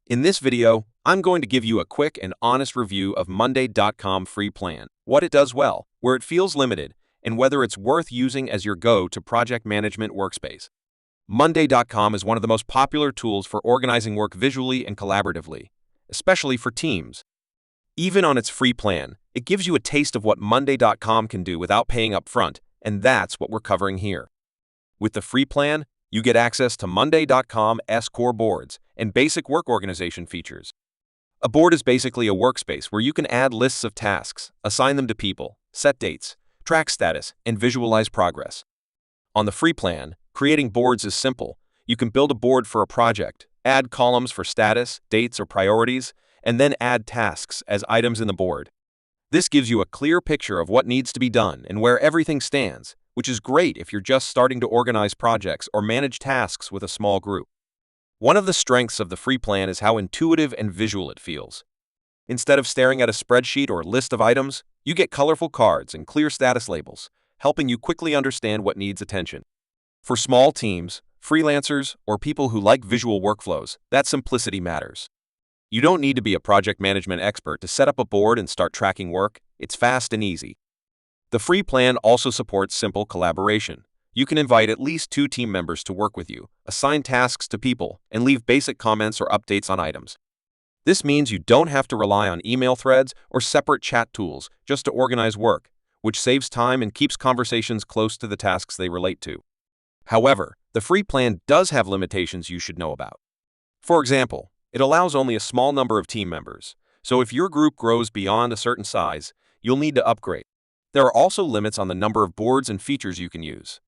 In this video, I'm going to give you a quick and honest review of Monday.com free plan, what it does well, where it feels limited, and whether it's worth using as your go-to project management workspace. Monday.com is one of the most popular tools for organizing work visually and collaboratively, especially for teams. Even on its free plan, it gives you a taste of what Monday.com can do without paying up front, and that's what we're covering here. With the free plan, you get access to Monday.com's core boards and basic work organization features. A board is basically a workspace where you can add lists of tasks, assign them to people, set dates, track status, and visualize progress. On the free plan, creating boards is simple. You can build a board for a project, add columns for status, dates, or priorities, and then add tasks as items in the board. This gives you a clear picture of what needs to be done and where everything stands, which is great if you're just starting to organize projects or manage tasks with a small group. One of the strengths of the free plan is how intuitive and visual it feels. Instead of staring at a spreadsheet or list of items, you get colorful cards and clear status labels, helping you quickly understand what needs attention. For small teams, freelancers, or people who like visual workflows, that simplicity matters. You don't need to be a project management expert to set up a board and start tracking work. It's fast and easy. The free plan also supports simple collaboration. You can invite at least 2 team members to work with you, assign tasks to people, and leave basic comments or updates on items. This means you don't have to rely on email threads or separate chat tools just to organize work, which saves time and keeps conversations close to the tasks they relate to. However, the free plan does have limitations you should know about. For example, it allows only a small number of team members, so if your group grows beyond a certain size, you'll need to upgrade. There are also limits on the number of boards and features you can use.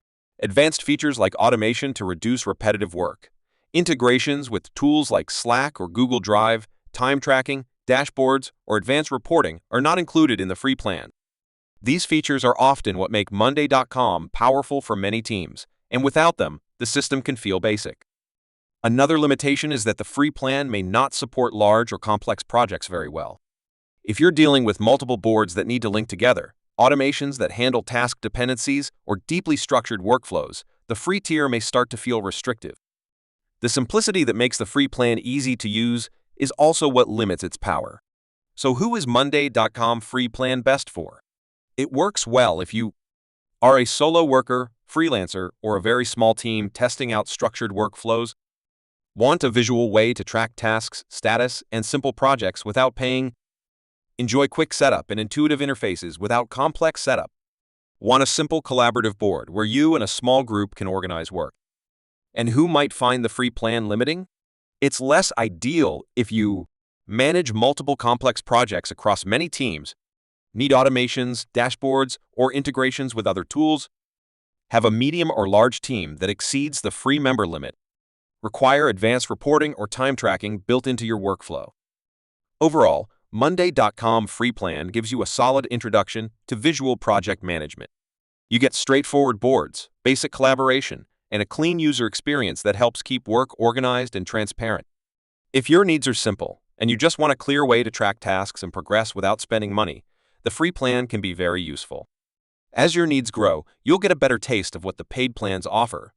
Advanced features like automation to reduce repetitive work, integrations with tools like Slack or Google Drive, time tracking, dashboards, or advanced reporting are not included in the free plan. These features are often what make Monday.com powerful for many teams, and without them, the system can feel basic. Another limitation is that the free plan may not support large or complex projects very well. If you're dealing with multiple boards that need to link together, automations that handle task dependencies, or deeply structured workflows, the free tier may start to feel restrictive. The simplicity that makes the free plan easy to use is also what limits its power. So who is Monday.com free plan best for? It works well if you are a solo worker, freelancer, or a very small team testing out structured workflows. Want a visual way to track tasks, status, and simple projects without paying? Enjoy quick setup and intuitive interfaces without complex setup. Want a simple collaborative board where you and a small group can organize work? And who might find the free plan limiting? It's less ideal if you manage multiple complex projects across many teams, need automations, dashboards, or integrations with other tools, have a medium or large team that exceeds the free member limit, require advanced reporting or time tracking built into your workflow. Overall, Monday.com free plan gives you a solid introduction to visual project management. You get straightforward boards, basic collaboration, and a clean user experience that helps keep work organized and transparent. If your needs are simple, and you just want a clear way to track tasks and progress without spending money, the free plan can be very useful. As your needs grow, you'll get a better taste of what the paid plans offer.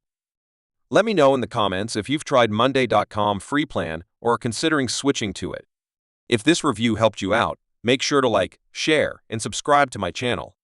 Let me know in the comments if you've tried Monday.com free plan or are considering switching to it. If this review helped you out, make sure to like, share, and subscribe to my channel.